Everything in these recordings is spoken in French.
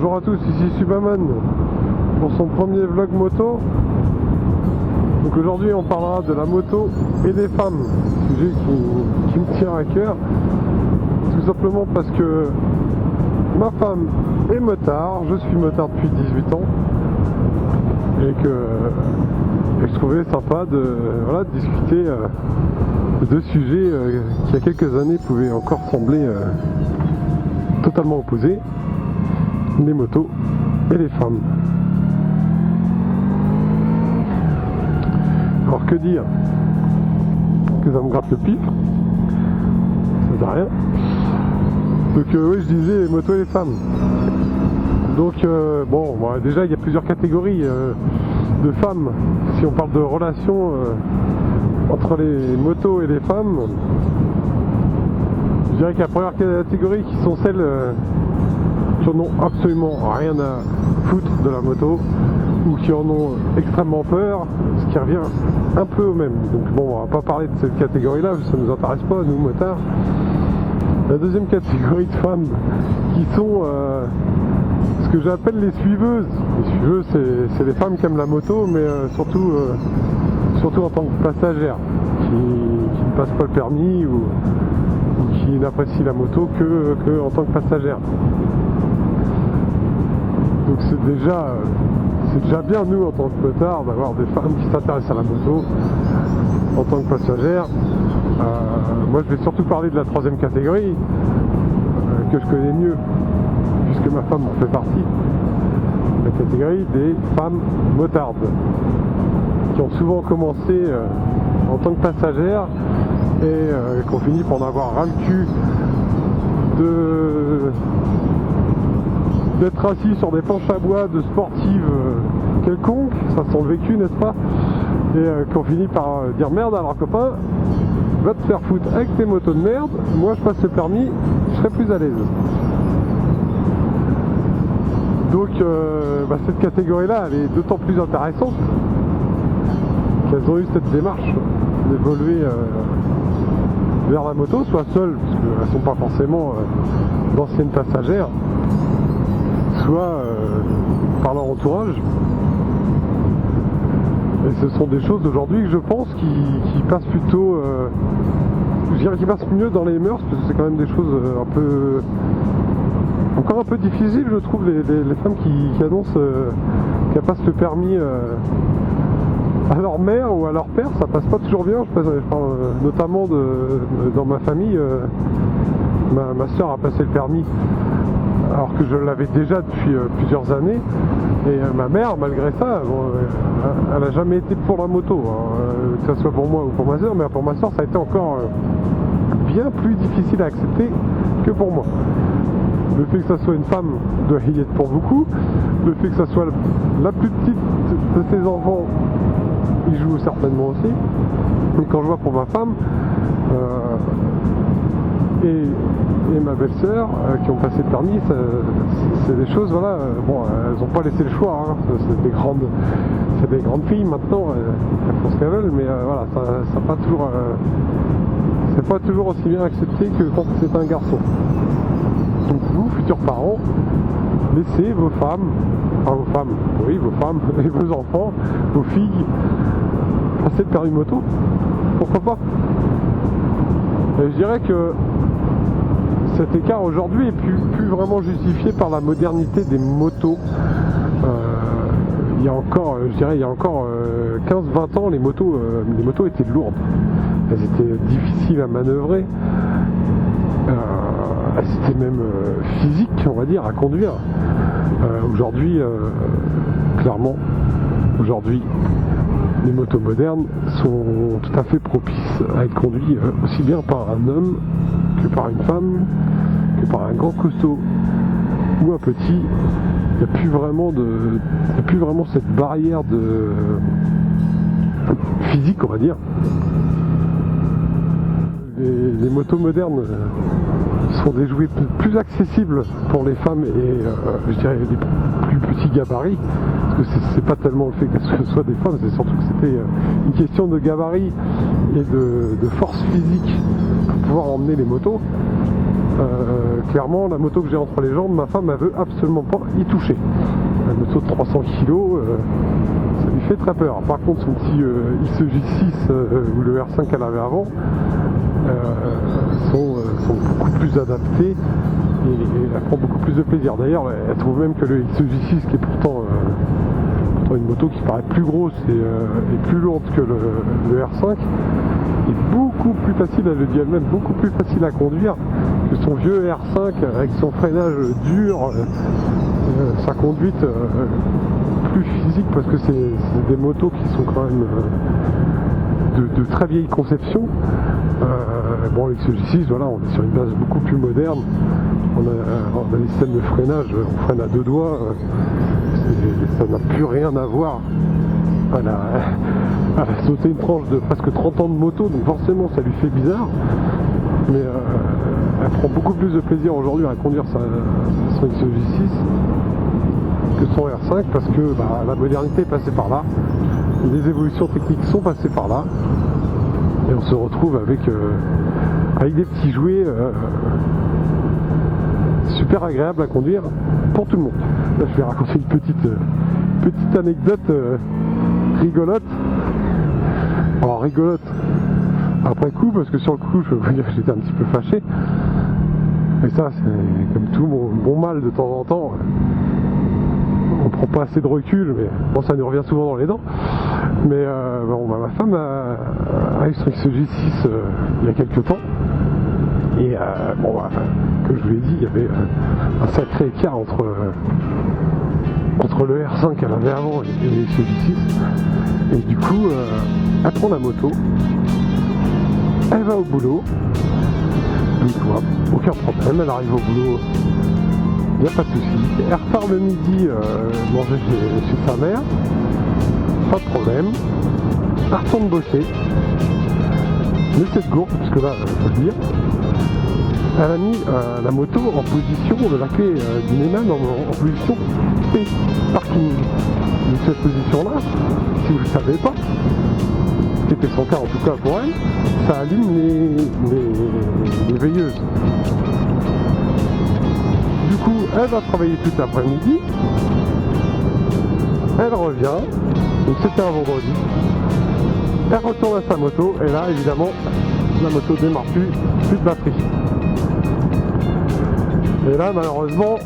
Bonjour à tous, ici Superman pour son premier vlog moto. Donc aujourd'hui on parlera de la moto et des femmes, sujet qui me tient à cœur, tout simplement parce que ma femme est motard, je suis motard depuis 18 ans et que je trouvais sympa de discuter de deux sujets qui il y a quelques années pouvaient encore sembler totalement opposés, les motos et les femmes. Alors que dire? Que ça me gratte le pif, ça sert à rien. Donc oui, je disais les motos et les femmes. Donc déjà il y a plusieurs catégories de femmes. Si on parle de relations entre les motos et les femmes, je dirais qu'il y a la première catégorie qui sont celles qui n'en ont absolument rien à foutre de la moto ou qui en ont extrêmement peur, ce qui revient un peu au même. Donc bon, on va pas parler de cette catégorie-là, ça nous intéresse pas, nous motards. La deuxième catégorie de femmes qui sont ce que j'appelle les suiveuses. Les suiveuses, c'est les femmes qui aiment la moto, mais surtout en tant que passagères, qui ne passent pas le permis ou qui n'apprécient la moto que en tant que passagère. Donc c'est déjà bien, nous en tant que motards, d'avoir des femmes qui s'intéressent à la moto en tant que passagère. Moi je vais surtout parler de la troisième catégorie que je connais mieux puisque ma femme en fait partie, la catégorie des femmes motardes qui ont souvent commencé en tant que passagères et qui ont fini par en avoir ras le cul d'être assis sur des planches à bois de sportives quelconques, ça sent le vécu, n'est-ce pas, et qui ont fini par dire merde à leur copain, va te faire foutre avec tes motos de merde, moi je passe le permis, je serai plus à l'aise. Donc cette catégorie-là, elle est d'autant plus intéressante qu'elles ont eu cette démarche d'évoluer vers la moto, soit seules, parce qu'elles ne sont pas forcément d'anciennes passagères, soit par leur entourage. Et ce sont des choses d'aujourd'hui que je pense qui passent plutôt, je dirais qui passent mieux dans les mœurs, parce que c'est quand même des choses encore un peu difficiles, je trouve, les femmes qui annoncent qu'elles passent le permis à leur mère ou à leur père, ça passe pas toujours bien. Je parle notamment dans ma famille, ma soeur a passé le permis alors que je l'avais déjà depuis plusieurs années, et ma mère, malgré ça, elle n'a jamais été pour la moto, hein, que ce soit pour moi ou pour ma soeur, mais pour ma soeur ça a été encore bien plus difficile à accepter que pour moi. Le fait que ça soit une femme doit y être pour beaucoup, le fait que ça soit la plus petite de ses enfants, il joue certainement aussi. Mais quand je vois pour ma femme et ma belle-sœur qui ont passé le permis, c'est des choses, elles n'ont pas laissé le choix, hein. C'est des grandes filles maintenant, elles font ce qu'elles veulent, mais ça pas toujours, c'est pas toujours aussi bien accepté que quand c'est un garçon. Donc vous, futurs parents, laissez vos femmes et vos enfants, vos filles, passer le permis moto, pourquoi pas. Et je dirais que cet écart aujourd'hui est plus vraiment justifié par la modernité des motos. Il y a encore 15-20 ans, les motos étaient lourdes, elles étaient difficiles à manœuvrer, elles étaient même physiques, on va dire, à conduire. Aujourd'hui, clairement, les motos modernes sont tout à fait propices à être conduites aussi bien par un homme que par une femme, que par un grand costaud ou un petit. Il n'y a plus vraiment cette barrière physique, on va dire. Les motos modernes sont des jouets plus accessibles pour les femmes et je dirais des plus petits gabarits, parce que c'est pas tellement le fait que ce soit des femmes, c'est surtout que c'était une question de gabarit et de force physique pour pouvoir emmener les motos clairement, la moto que j'ai entre les jambes, ma femme elle veut absolument pas y toucher. La moto de 300 kg, ça lui fait très peur. Par contre, son petit ICJ6 ou le R5 qu'elle avait avant sont beaucoup plus adaptés et elle prend beaucoup plus de plaisir. D'ailleurs, elle trouve même que le ICJ6, qui est pourtant une moto qui paraît plus grosse et plus lourde que le R5, est beaucoup plus facile, elle le dit elle-même, beaucoup plus facile à conduire que son vieux R5 avec son freinage dur, sa conduite plus physique, parce que c'est des motos qui sont quand même de très vieille conception. Bon, avec ce J6, voilà, on est sur une base beaucoup plus moderne. On a des systèmes de freinage, on freine à 2 doigts. Ça n'a plus rien à voir. Elle a sauté une tranche de presque 30 ans de moto, donc forcément ça lui fait bizarre. Mais elle prend beaucoup plus de plaisir aujourd'hui à conduire son XJ6 que son R5, parce que la modernité est passée par là, les évolutions techniques sont passées par là, et on se retrouve avec des petits jouets super agréables à conduire pour tout le monde. Là, je vais raconter une petite anecdote rigolote. Alors rigolote après coup, parce que sur le coup, je peux vous dire que j'étais un petit peu fâché. Et ça, c'est comme tout mon mal de temps en temps. On prend pas assez de recul, mais bon, ça nous revient souvent dans les dents. Mais ma femme a eu son XJ6 il y a quelques temps. Et comme je vous l'ai dit, il y avait un sacré écart entre le R5 qu'elle avait avant et le XJ6. Et du coup, elle prend la moto, elle va au boulot, donc aucun problème, elle arrive au boulot, il n'y a pas de souci. Elle repart le midi manger chez sa mère, pas de problème. Elle retourne bosser, mais cette gourde, parce que là, faut le dire, elle a mis la moto en position, la clé du Neyman en position P, parking. Donc cette position-là, si vous ne le savez pas, c'était son cas en tout cas pour elle, ça allume les veilleuses. Du coup, elle va travailler tout l'après-midi, elle revient, donc c'était un vendredi, elle retourne à sa moto, et là évidemment, la moto démarre plus de batterie. Et là, malheureusement,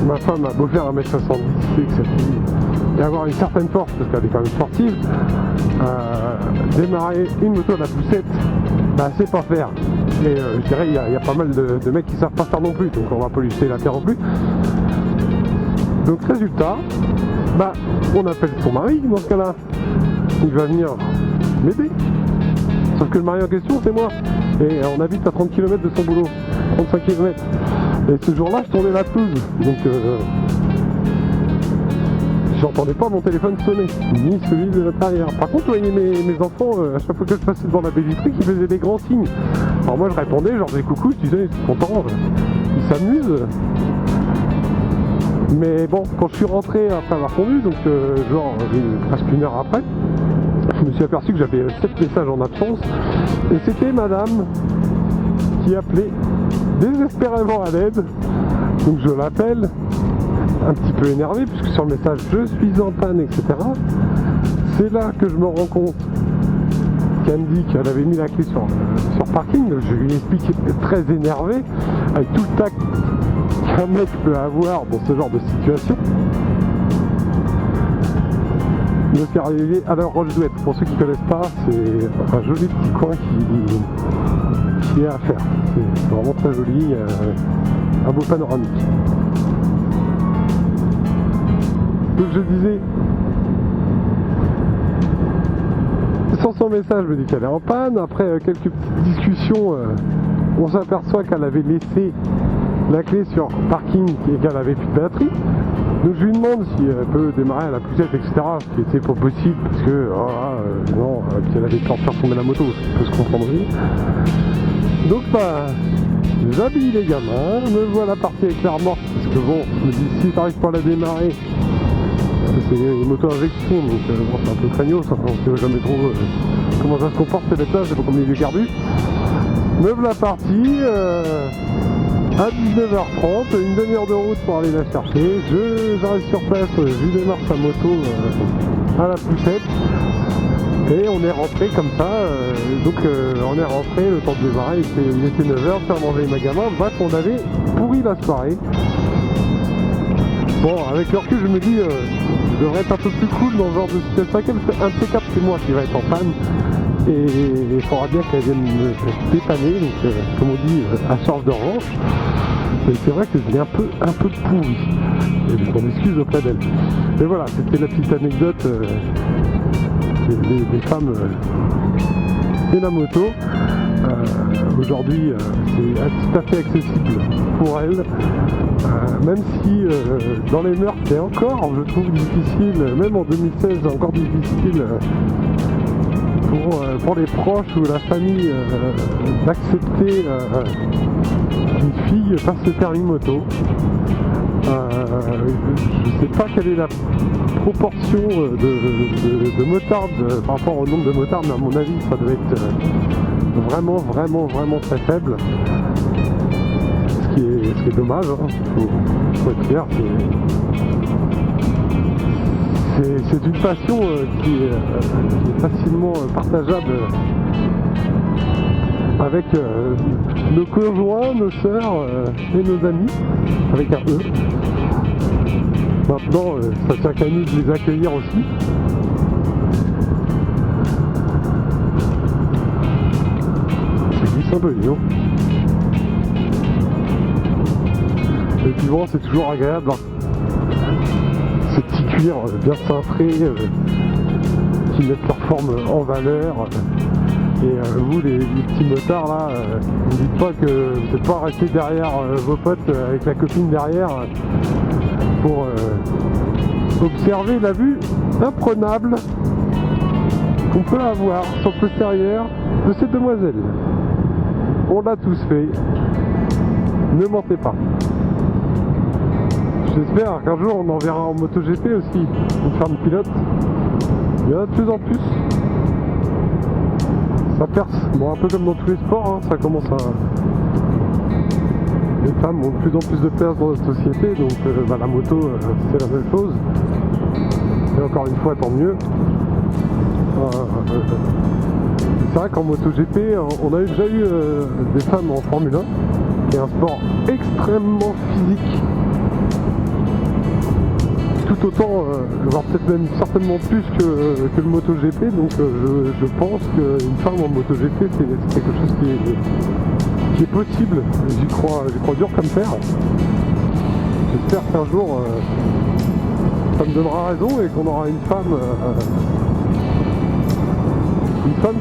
ma femme a beau faire 1m70 et avoir une certaine force, parce qu'elle est quand même sportive, démarrer une moto à la poussette, c'est pas faire. Et je dirais, il y a pas mal de mecs qui savent pas faire non plus, donc on va pas lui jeter la terre non plus. Donc résultat, on appelle son mari dans ce cas-là. Il va venir m'aider. Sauf que le mari en question, c'est moi. Et on habite à 30 km de son boulot. 35 km. Et ce jour-là, je tournais la pelouse. Donc, j'entendais pas mon téléphone sonner, ni celui de l'intérieur. Par contre, je voyais mes enfants, à chaque fois que je passais devant la baie vitrée, qui faisaient des grands signes. Alors moi, je répondais, je leur disais coucou, je disais, ils sont contents, ils s'amusent. Mais bon, quand je suis rentré après avoir conduit, donc presque une heure après, je me suis aperçu que j'avais 7 messages en absence, et c'était madame qui appelait désespérément à l'aide. Donc je l'appelle, un petit peu énervé, puisque sur le message je suis en panne, etc. C'est là que je me rends compte qu'elle me dit qu'elle avait mis la clé sur parking. Donc je lui explique très énervé, avec tout le tact qu'un mec peut avoir dans ce genre de situation. Je me suis arrivé à la Roche-Douette. Pour ceux qui ne connaissent pas, c'est un joli petit coin qui est à faire. C'est vraiment très joli, un beau panoramique. Donc je disais, sans son message, je me dis qu'elle est en panne. Après quelques petites discussions, on s'aperçoit qu'elle avait laissé la clé sur parking et qu'elle avait plus de batterie. Donc je lui demande si elle peut démarrer à la poussette, etc. Ce qui était pas possible parce que non, puis elle avait peur de faire tomber la moto, ce qui peut se comprendre. Donc j'habille les gamins, me voilà parti avec l'air morte, parce que bon, je me dis si t'arrives pas à la démarrer, parce que c'est une moto injection, donc c'est un peu craignos, on sait jamais trop comment ça se comporte ces bêtes-là, je sais pas combien il est carbu. Me voilà parti à 19h30, une demi-heure de route pour aller la chercher. J'arrive sur place, je démarre sa moto à la poussette. Et on est rentré comme ça, on est rentré, le temps de démarrer, il était 9h, faire manger ma gamin. Bref, on avait pourri la soirée. Bon, avec le recul, je me dis, je devrais être un peu plus cool dans ce genre de situation. Un de ces quatre, c'est moi qui va être en panne. Et il faudra bien qu'elle vienne me dépanner, donc comme on dit, à charge de revanche. Mais c'est vrai que je l'ai un peu pourri. Et je m'en excuse auprès d'elle. Mais voilà, c'était la petite anecdote des femmes et la moto. Aujourd'hui, c'est tout à fait accessible pour elles. Même si dans les mœurs, c'est encore, je trouve, difficile, même en 2016, encore difficile pour les proches ou la famille d'accepter qu'une fille fasse le permis moto. Je ne sais pas quelle est la proportion de motards par rapport au nombre de motards, mais à mon avis ça doit être vraiment très faible. Ce qui est dommage, hein. Faut être clair, c'est une passion qui est facilement partageable avec nos conjoints, nos sœurs et nos amis, avec un E. Maintenant, ça tient qu'à nous de les accueillir aussi. C'est glisse un peu, dis donc. Et puis bon, c'est toujours agréable, hein. Ces petits cuirs bien cintrés qui mettent leur forme en valeur. Et vous, les petits motards là, ne dites pas que vous n'êtes pas restés derrière vos potes avec la copine derrière pour observer la vue imprenable qu'on peut avoir sur le postérieur de ces demoiselles. On l'a tous fait. Ne mentez pas. J'espère qu'un jour on en verra en MotoGP aussi, une femme pilote. Il y en a de plus en plus. Ça perce, bon, un peu comme dans tous les sports, hein, ça commence à... Les femmes ont de plus en plus de place dans notre société, donc la moto, c'est la même chose. Et encore une fois, tant mieux. C'est vrai qu'en MotoGP, on a déjà eu des femmes en Formule 1, qui est un sport extrêmement physique. Tout autant, voire peut-être même certainement plus que le MotoGP, donc je pense qu'une femme en MotoGP c'est quelque chose qui est possible. J'y crois dur comme fer. J'espère qu'un jour ça me donnera raison et qu'on aura une femme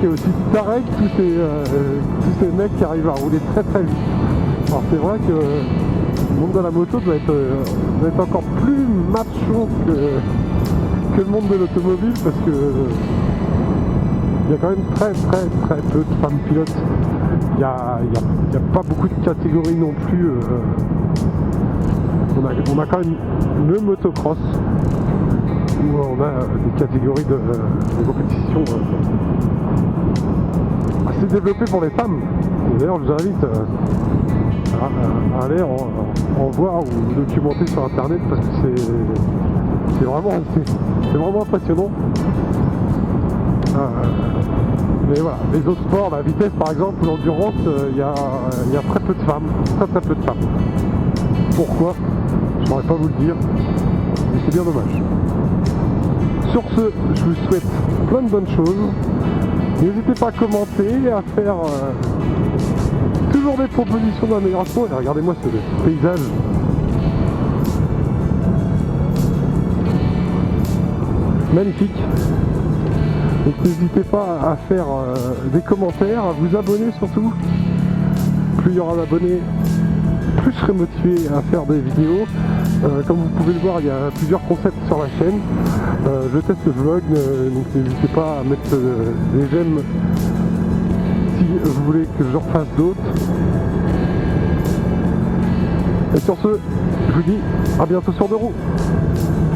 qui est aussi tarée que tous ces mecs qui arrivent à rouler très vite. Alors c'est vrai que le monde de la moto doit être encore plus macho que le monde de l'automobile, parce que il y a quand même très peu de femmes pilotes. Il n'y a pas beaucoup de catégories non plus. On a quand même le motocross, où on a des catégories de compétition assez développées pour les femmes. D'ailleurs, je vous invite à aller en voir ou documenter sur internet, parce que c'est vraiment impressionnant. Mais voilà, les autres sports, la vitesse par exemple ou l'endurance, il y a très peu de femmes, très peu de femmes. Pourquoi? Je ne saurais pas vous le dire, mais c'est bien dommage. Sur ce, je vous souhaite plein de bonnes choses. N'hésitez pas à commenter, à faire toujours des propositions d'amélioration. Et regardez-moi ce paysage. Magnifique. Donc n'hésitez pas à faire des commentaires, à vous abonner surtout. Plus il y aura d'abonnés, plus je serai motivé à faire des vidéos. Comme vous pouvez le voir, il y a plusieurs concepts sur la chaîne. Je teste le vlog, donc n'hésitez pas à mettre des j'aime si vous voulez que je refasse d'autres. Et sur ce, je vous dis à bientôt sur Deux Roues.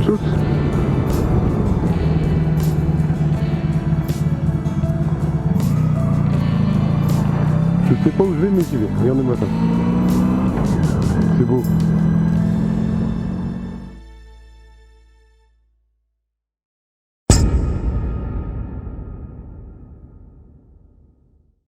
Tchuss. Je sais pas où je vais, mais j'y vais. Regardez-moi ça. C'est beau.